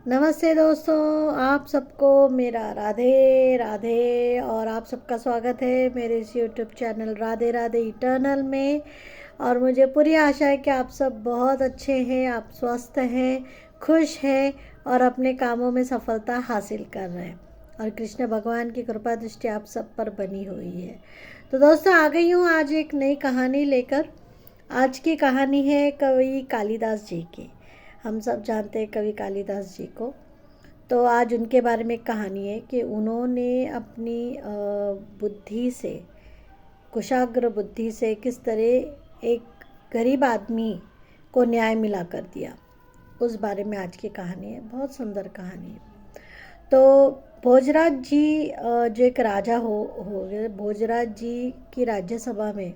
नमस्ते दोस्तों, आप सबको मेरा राधे राधे और आप सबका स्वागत है मेरे इस YouTube channel Radhe Radhe eternal में। और मुझे पूरी आशा है कि आप सब बहुत अच्छे हैं, आप स्वस्थ हैं, खुश हैं और अपने कामों में सफलता हासिल कर रहे हैं और कृष्ण भगवान की कृपा दृष्टि आप सब पर बनी हुई है। तो दोस्तों, आ गई हूँ आज एक नई कहानी लेकर। आज की कहानी है कवि कालिदास जी की। हम सब जानते हैं कवि कालिदास जी को। तो आज उनके बारे में एक कहानी है कि उन्होंने अपनी बुद्धि से, कुशाग्र बुद्धि से किस तरह एक गरीब आदमी को न्याय मिला कर दिया, उस बारे में आज की कहानी है। बहुत सुंदर कहानी है। तो भोजराज जी जो एक राजा हो गए, भोजराज जी की राज्यसभा में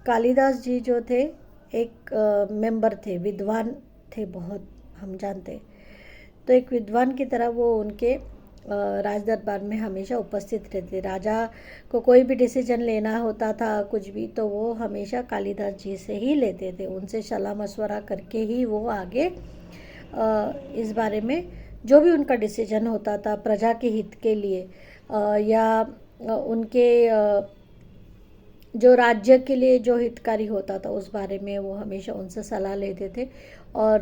कालिदास जी जो थे एक मेंबर थे, विद्वान थे बहुत, हम जानते। तो एक विद्वान की तरह वो उनके राज दरबार में हमेशा उपस्थित रहते। राजा को कोई भी डिसीजन लेना होता था कुछ भी, तो वो हमेशा कालिदास जी से ही लेते थे। उनसे सलाह मशवरा करके ही वो आगे इस बारे में जो भी उनका डिसीजन होता था प्रजा के हित के लिए या उनके जो राज्य के लिए जो हितकारी होता था उस बारे में वो हमेशा उनसे सलाह लेते थे। और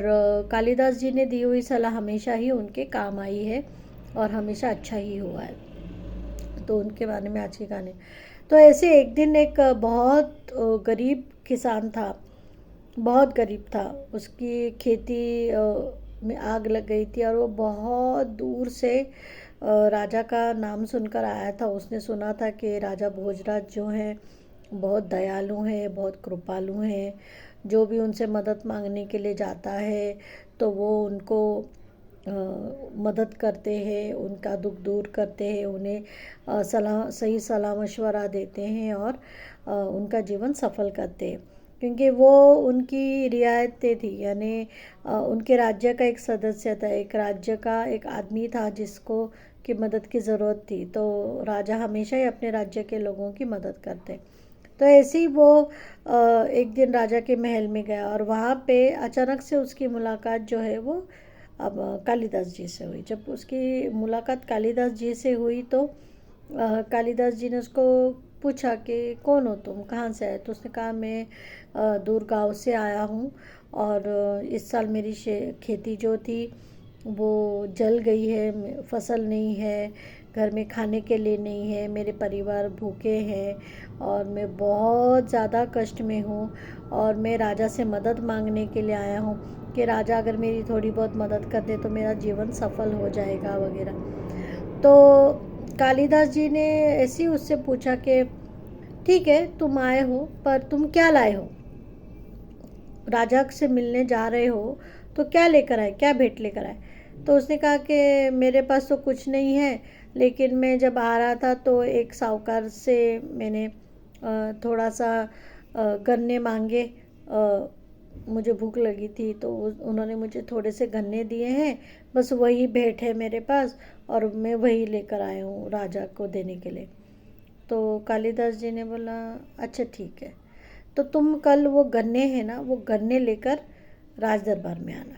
कालिदास जी ने दी हुई सलाह हमेशा ही उनके काम आई है और हमेशा अच्छा ही हुआ है। तो उनके बारे में आज की कहानी। तो ऐसे एक दिन एक बहुत गरीब किसान था, बहुत गरीब था। उसकी खेती में आग लग गई थी और वो बहुत दूर से राजा का नाम सुनकर आया था। उसने सुना था कि राजा भोजराज जो हैं बहुत दयालु हैं, बहुत कृपालु हैं। जो भी उनसे मदद मांगने के लिए जाता है तो वो उनको मदद करते हैं, उनका दुख दूर करते हैं, उन्हें सही सलाह मशवरा देते हैं और उनका जीवन सफल करते हैं। क्योंकि वो उनकी रियायतें थी, यानी उनके राज्य का एक सदस्य था, एक राज्य का एक आदमी था जिसको की मदद की ज़रूरत थी। तो राजा हमेशा ही अपने राज्य के लोगों की मदद करते। तो ऐसे ही वो एक दिन राजा के महल में गया और वहाँ पे अचानक से उसकी मुलाकात जो है वो अब कालिदास जी से हुई। जब उसकी मुलाकात कालिदास जी से हुई तो कालिदास जी ने उसको पूछा कि कौन हो तुम, कहाँ से आए। तो उसने कहा मैं दूर गांव से आया हूँ और इस साल मेरी खेती जो थी वो जल गई है, फसल नहीं है, घर में खाने के लिए नहीं है, मेरे परिवार भूखे हैं और मैं बहुत ज़्यादा कष्ट में हूँ और मैं राजा से मदद मांगने के लिए आया हूँ कि राजा अगर मेरी थोड़ी बहुत मदद कर दे तो मेरा जीवन सफल हो जाएगा वगैरह। तो कालिदास जी ने ऐसे ही उससे पूछा कि ठीक है तुम आए हो, पर तुम क्या लाए हो, राजा से मिलने जा रहे हो तो क्या लेकर आए, क्या भेंट लेकर आए। तो उसने कहा कि मेरे पास तो कुछ नहीं है, लेकिन मैं जब आ रहा था तो एक साहूकार से मैंने थोड़ा सा गन्ने मांगे। मुझे भूख लगी थी तो उन्होंने मुझे थोड़े से गन्ने दिए हैं, बस वही भेंट है मेरे पास और मैं वही लेकर आया हूँ राजा को देने के लिए। तो कालिदास जी ने बोला अच्छा ठीक है, तो तुम कल वो गन्ने हैं ना, वो गन्ने लेकर राज दरबार में आना,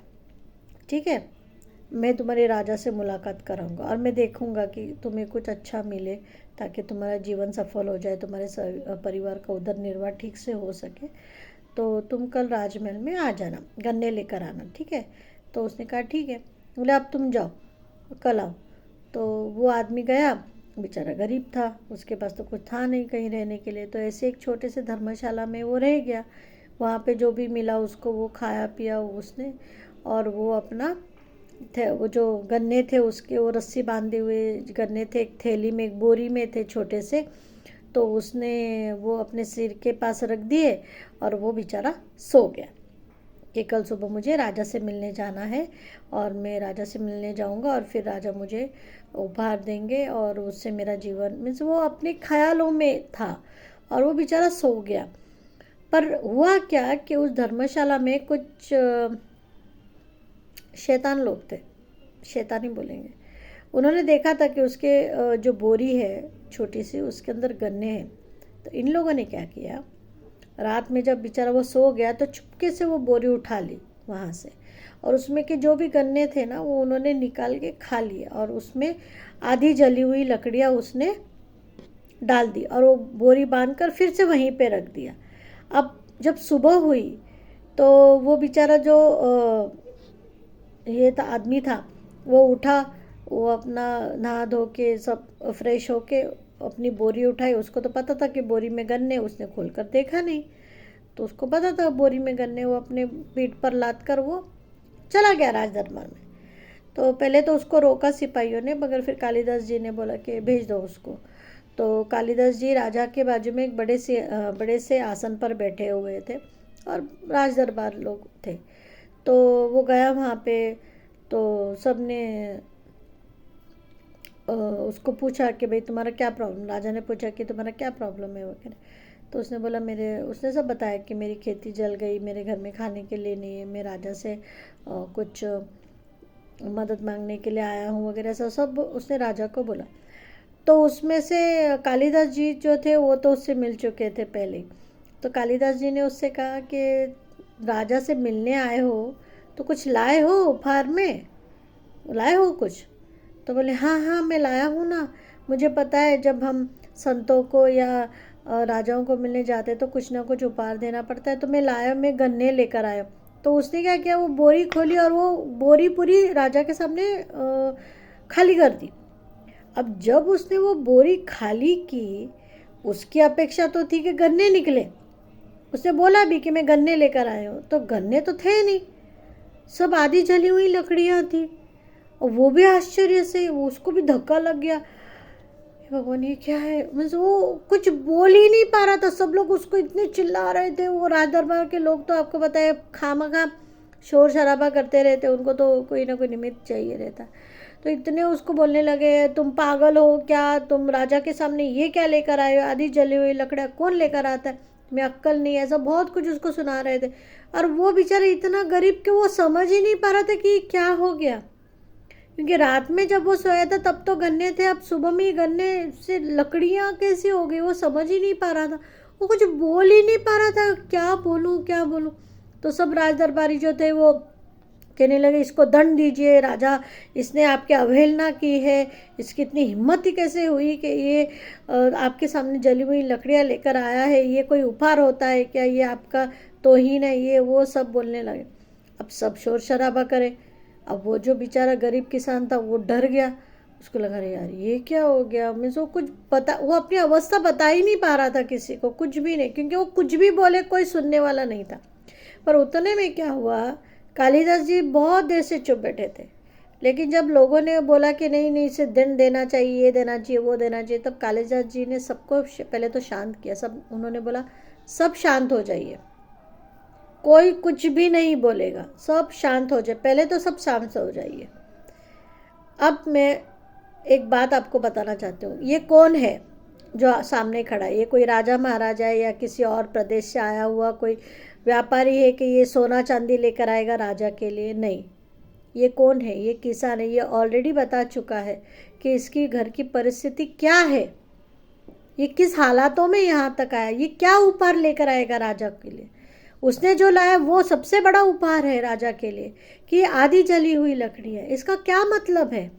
ठीक है। मैं तुम्हारे राजा से मुलाकात कराऊंगा और मैं देखूंगा कि तुम्हें कुछ अच्छा मिले ताकि तुम्हारा जीवन सफल हो जाए, तुम्हारे परिवार का उधर निर्वाह ठीक से हो सके। तो तुम कल राजमहल में आ जाना, गन्ने लेकर आना, ठीक है। तो उसने कहा ठीक है। बोले अब तुम जाओ, कल आओ। तो वो आदमी गया, बेचारा गरीब था, उसके पास तो कुछ था नहीं कहीं रहने के लिए। तो ऐसे एक छोटे से धर्मशाला में वो रह गया। वहाँ पे जो भी मिला उसको वो खाया पिया उसने। और वो अपना थे, वो जो गन्ने थे उसके वो रस्सी बांधे हुए गन्ने थे, एक थैली में, एक बोरी में थे छोटे से। तो उसने वो अपने सिर के पास रख दिए और वो बेचारा सो गया कि कल सुबह मुझे राजा से मिलने जाना है और मैं राजा से मिलने जाऊंगा और फिर राजा मुझे उपहार देंगे और उससे मेरा जीवन, मीन्स वो अपने ख्यालों में था और वो बेचारा सो गया। पर हुआ क्या कि उस धर्मशाला में कुछ शैतान लोग थे, शैतानी बोलेंगे। उन्होंने देखा था कि उसके जो बोरी है छोटी सी उसके अंदर गन्ने हैं। तो इन लोगों ने क्या किया, रात में जब बेचारा वो सो गया तो चुपके से वो बोरी उठा ली वहाँ से और उसमें के जो भी गन्ने थे ना वो उन्होंने निकाल के खा लिए, और उसमें आधी जली हुई लकड़ियाँ उसने डाल दी और वो बोरी बांधकर फिर से वहीं पे रख दिया। अब जब सुबह हुई तो वो बेचारा जो ये था आदमी था, वो उठा, वो अपना नहा धो के सब फ्रेश होके अपनी बोरी उठाई। उसको तो पता था कि बोरी में गन्ने, उसने खोल कर देखा नहीं, तो उसको पता था बोरी में गन्ने। वो अपने पीठ पर लाद कर वो चला गया राज दरबार में। तो पहले तो उसको रोका सिपाहियों ने, मगर फिर कालिदास जी ने बोला कि भेज दो उसको। तो कालिदास जी राजा के बाजू में एक बड़े से आसन पर बैठे हुए थे और राज दरबार लोग थे। तो वो गया वहाँ पे, तो सब ने उसको पूछा कि भाई तुम्हारा क्या प्रॉब्लम, राजा ने पूछा कि तुम्हारा क्या प्रॉब्लम है वगैरह। तो उसने बोला उसने सब बताया कि मेरी खेती जल गई, मेरे घर में खाने के लिए नहीं है, मैं राजा से कुछ मदद मांगने के लिए आया हूँ वगैरह, ऐसा सब उसने राजा को बोला। तो उसमें से कालिदास जी जो थे वो तो उससे मिल चुके थे पहले। तो कालिदास जी ने उससे कहा कि राजा से मिलने आए हो तो कुछ लाए हो उपहार में, लाए हो कुछ? तो बोले हाँ हाँ मैं लाया हूँ ना, मुझे पता है जब हम संतों को या राजाओं को मिलने जाते तो कुछ ना कुछ उपहार देना पड़ता है, तो मैं लाया, मैं गन्ने लेकर आया। तो उसने क्या किया, वो बोरी खोली और वो बोरी पूरी राजा के सामने खाली कर दी। अब जब उसने वो बोरी खाली की, उसकी अपेक्षा तो थी कि गन्ने निकले। उसने बोला भी कि मैं गन्ने लेकर आया हूँ, तो गन्ने तो थे नहीं, सब आधी जली हुई लकड़ियाँ थी। और वो भी आश्चर्य से, वो उसको भी धक्का लग गया, भगवान ये क्या है। मीन्स वो कुछ बोल ही नहीं पा रहा था, सब लोग उसको इतने चिल्ला रहे थे। वो राज दरबार के लोग तो आपको पता है खामखा शोर शराबा करते रहते, उनको तो कोई ना कोई निमित्त चाहिए रहता। तो इतने उसको बोलने लगे, तुम पागल हो क्या, तुम राजा के सामने ये क्या लेकर आए हो, आधी जली हुई लकड़ियाँ कौन लेकर आता है, तुम्हें अक्ल नहीं है, ऐसा बहुत कुछ उसको सुना रहे थे। और वो बेचारा इतना गरीब कि वो समझ ही नहीं पा रहा था कि क्या हो गया, क्योंकि रात में जब वो सोया था तब तो गन्ने थे, अब सुबह में ही गन्ने से लकड़ियाँ कैसी हो गई, वो समझ ही नहीं पा रहा था। वो कुछ बोल ही नहीं पा रहा था, क्या बोलूँ क्या बोलूँ। तो सब राज दरबारी जो थे वो कहने लगे इसको दंड दीजिए राजा, इसने आपकी अवहेलना की है, इसकी इतनी हिम्मत ही कैसे हुई कि ये आपके सामने जली हुई लकड़ियाँ लेकर आया है, ये कोई उपहार होता है क्या, ये आपका तौहीन है, ये वो सब बोलने लगे। अब सब शोर शराबा करे। अब वो जो बेचारा गरीब किसान था वो डर गया, उसको लगा अरे यार ये क्या हो गया। मैं वो कुछ पता, वो अपनी अवस्था बता ही नहीं पा रहा था किसी को, कुछ भी नहीं, क्योंकि वो कुछ भी बोले कोई सुनने वाला नहीं था। पर उतने में क्या हुआ, कालिदास जी बहुत देर से चुप बैठे थे, लेकिन जब लोगों ने बोला कि नहीं नहीं इसे दंड देना चाहिए, ये देना चाहिए, वो देना चाहिए, तब कालिदास जी ने सबको पहले तो शांत किया। सब उन्होंने बोला सब शांत हो जाइए, कोई कुछ भी नहीं बोलेगा, सब शांत हो जाए, पहले तो सब शांत हो जाइए। अब मैं एक बात आपको बताना चाहती हूँ, ये कौन है जो सामने खड़ा है, ये कोई राजा महाराजा है या किसी और प्रदेश से आया हुआ कोई व्यापारी है कि ये सोना चांदी लेकर आएगा राजा के लिए? नहीं, ये कौन है, ये किसान है। ये ऑलरेडी बता चुका है कि इसकी घर की परिस्थिति क्या है, ये किस हालातों में यहाँ तक आया, ये क्या उपहार लेकर आएगा राजा के लिए। उसने जो लाया वो सबसे बड़ा उपहार है राजा के लिए, कि आधी जली हुई लकड़ी है। इसका क्या मतलब है,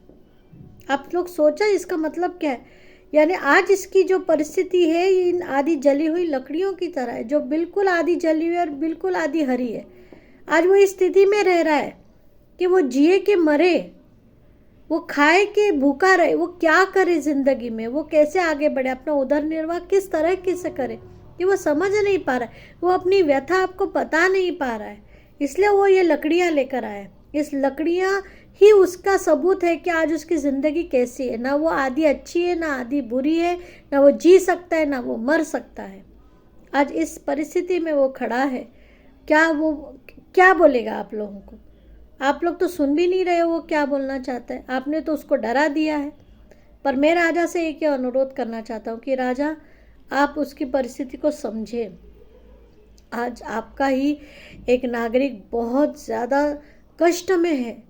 आप लोग सोचा इसका मतलब क्या है? यानी आज इसकी जो परिस्थिति है ये इन आधी जली हुई लकड़ियों की तरह है, जो बिल्कुल आधी जली हुई और बिल्कुल आधी हरी है। आज वो इस स्थिति में रह रहा है कि वो जिए कि मरे, वो खाए कि भूखा रहे, वो क्या करे ज़िंदगी में, वो कैसे आगे बढ़े, अपना उदर निर्वाह किस तरह से करे, कि वो समझ नहीं पा रहा है। वो अपनी व्यथा आपको बता नहीं पा रहा है, इसलिए वो ये लकड़ियाँ लेकर आया। इस लकड़ियाँ ही उसका सबूत है कि आज उसकी ज़िंदगी कैसी है। ना वो आधी अच्छी है, ना आधी बुरी है, ना वो जी सकता है, ना वो मर सकता है। आज इस परिस्थिति में वो खड़ा है, वो क्या बोलेगा आप लोगों को? आप लोग तो सुन भी नहीं रहे हो वो क्या बोलना चाहता है, आपने तो उसको डरा दिया है। पर मैं राजा से एक अनुरोध करना चाहता हूँ कि राजा आप उसकी परिस्थिति को समझें। आज आपका ही एक नागरिक बहुत ज़्यादा कष्ट में है,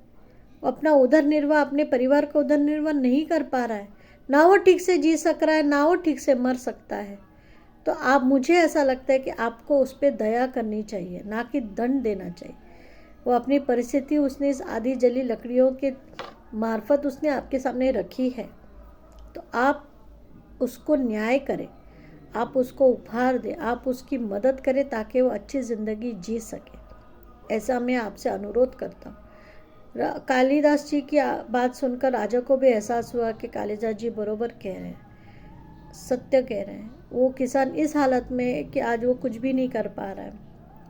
अपना उदर निर्वाह, अपने परिवार का उदर निर्वाह नहीं कर पा रहा है, ना वो ठीक से जी सक रहा है, ना वो ठीक से मर सकता है। तो आप, मुझे ऐसा लगता है कि आपको उस पर दया करनी चाहिए, ना कि दंड देना चाहिए। वो अपनी परिस्थिति उसने इस आधी जली लकड़ियों के मार्फत उसने आपके सामने रखी है, तो आप उसको न्याय करें, आप उसको उपहार दें, आप उसकी मदद करें ताकि वो अच्छी ज़िंदगी जी सके। ऐसा मैं आपसे अनुरोध करता हूँ। कालिदास जी की बात सुनकर राजा को भी एहसास हुआ कि कालिदास जी बरोबर कह रहे हैं, सत्य कह रहे हैं। वो किसान इस हालत में है कि आज वो कुछ भी नहीं कर पा रहा है,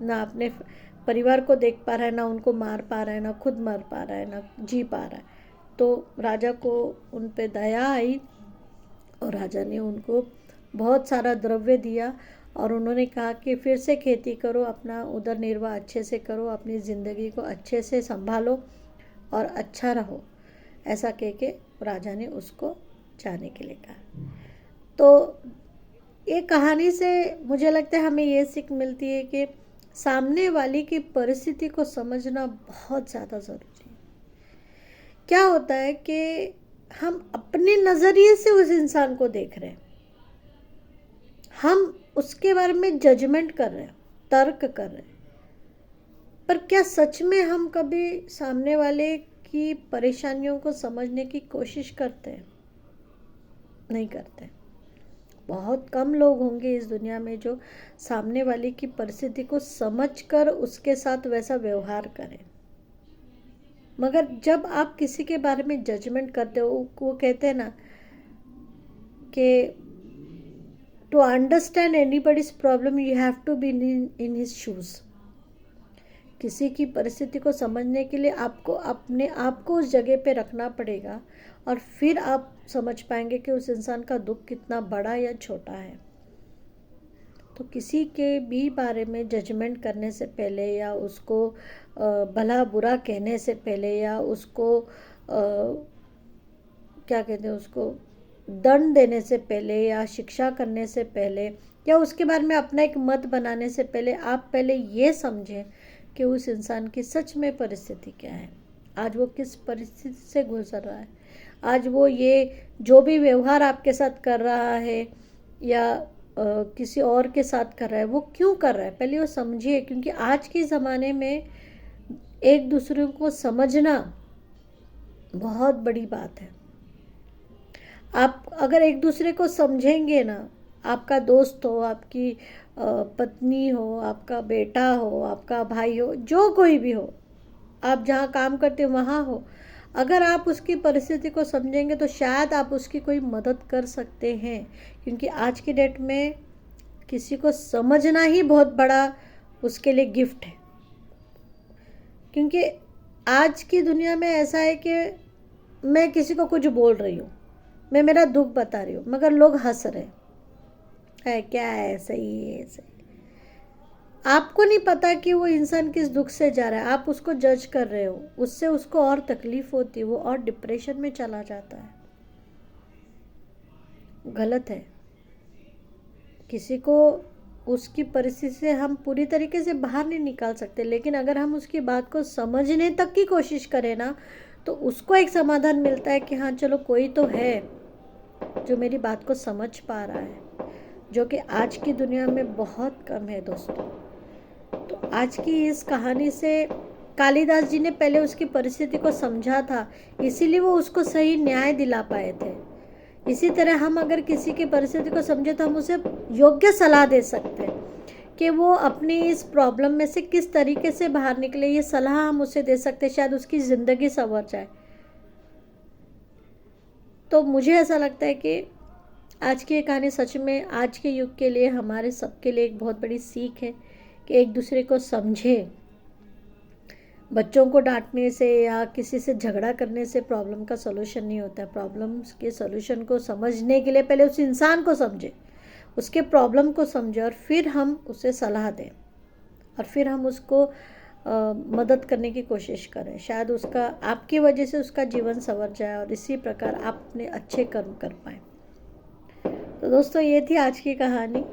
ना अपने परिवार को देख पा रहा है, ना उनको मार पा रहा है, ना खुद मर पा रहा है, ना जी पा रहा है। तो राजा को उन पे दया आई और राजा ने उनको बहुत सारा द्रव्य दिया और उन्होंने कहा कि फिर से खेती करो, अपना उदर निर्वाह अच्छे से करो, अपनी ज़िंदगी को अच्छे से संभालो और अच्छा रहो। ऐसा कह के राजा ने उसको जाने के लिए कहा। तो ये कहानी से मुझे लगता है हमें ये सीख मिलती है कि सामने वाली की परिस्थिति को समझना बहुत ज़्यादा ज़रूरी है। क्या होता है कि हम अपने नज़रिए से उस इंसान को देख रहे हैं, हम उसके बारे में जजमेंट कर रहे हैं, तर्क कर रहे हैं, पर क्या सच में हम कभी सामने वाले की परेशानियों को समझने की कोशिश करते हैं? नहीं करते। बहुत कम लोग होंगे इस दुनिया में जो सामने वाले की परिस्थिति को समझकर उसके साथ वैसा व्यवहार करें। मगर जब आप किसी के बारे में जजमेंट करते हो, वो कहते हैं ना कि to understand anybody's problem you have to be in his shoes. किसी की परिस्थिति को समझने के लिए आपको अपने आप को उस जगह पे रखना पड़ेगा और फिर आप समझ पाएंगे कि उस इंसान का दुख कितना बड़ा या छोटा है। तो किसी के भी बारे में जजमेंट करने से पहले या उसको भला बुरा कहने से पहले या उसको क्या कहते हैं, उसको दंड देने से पहले या शिक्षा करने से पहले या उसके बारे में अपना एक मत बनाने से पहले आप पहले ये समझें कि उस इंसान की सच में परिस्थिति क्या है, आज वो किस परिस्थिति से गुजर रहा है, आज वो ये जो भी व्यवहार आपके साथ कर रहा है या किसी और के साथ कर रहा है वो क्यों कर रहा है, पहले वो समझिए। क्योंकि आज के ज़माने में एक दूसरे को समझना बहुत बड़ी बात है। आप अगर एक दूसरे को समझेंगे ना, आपका दोस्त हो, आपकी पत्नी हो, आपका बेटा हो, आपका भाई हो, जो कोई भी हो, आप जहाँ काम करते हो वहाँ हो, अगर आप उसकी परिस्थिति को समझेंगे तो शायद आप उसकी कोई मदद कर सकते हैं। क्योंकि आज की डेट में किसी को समझना ही बहुत बड़ा उसके लिए गिफ्ट है। क्योंकि आज की दुनिया में ऐसा है कि मैं किसी को कुछ बोल रही हूँ, मैं मेरा दुख बता रही हूँ, मगर लोग हंस रहे है, क्या है, सही है, सही। आपको नहीं पता कि वो इंसान किस दुख से जा रहा है, आप उसको जज कर रहे हो, उससे उसको और तकलीफ होती है, वो और डिप्रेशन में चला जाता है। गलत है। किसी को उसकी परिस्थिति से हम पूरी तरीके से बाहर नहीं निकाल सकते, लेकिन अगर हम उसकी बात को समझने तक की कोशिश करें ना, तो उसको एक समाधान मिलता है कि हाँ चलो कोई तो है जो मेरी बात को समझ पा रहा है, जो कि आज की दुनिया में बहुत कम है दोस्तों। तो आज की इस कहानी से कालिदास जी ने पहले उसकी परिस्थिति को समझा था, इसीलिए वो उसको सही न्याय दिला पाए थे। इसी तरह हम अगर किसी की परिस्थिति को समझे तो हम उसे योग्य सलाह दे सकते हैं कि वो अपनी इस प्रॉब्लम में से किस तरीके से बाहर निकले। ये सलाह हम उसे दे सकते हैं, शायद उसकी ज़िंदगी संवर जाए। तो मुझे ऐसा लगता है कि आज की ये कहानी सच में आज के युग के लिए, हमारे सबके लिए एक बहुत बड़ी सीख है कि एक दूसरे को समझे। बच्चों को डांटने से या किसी से झगड़ा करने से प्रॉब्लम का सलूशन नहीं होता है। प्रॉब्लम्स के सलूशन को समझने के लिए पहले उस इंसान को समझे, उसके प्रॉब्लम को समझे और फिर हम उसे सलाह दें और फिर हम उसको मदद करने की कोशिश करें। शायद उसका, आपकी वजह से उसका जीवन संवर जाए और इसी प्रकार आप अपने अच्छे कर्म कर पाएँ। तो दोस्तों ये थी आज की कहानी।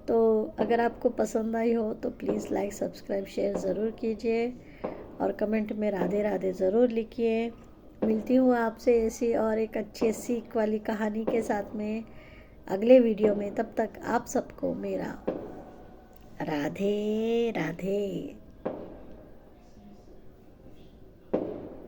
तो अगर आपको पसंद आई हो तो प्लीज़ लाइक, सब्सक्राइब, शेयर ज़रूर कीजिए और कमेंट में राधे राधे ज़रूर लिखिए। मिलती हूँ आपसे ऐसी और एक अच्छी सीख वाली कहानी के साथ में अगले वीडियो में। तब तक आप सबको मेरा राधे राधे।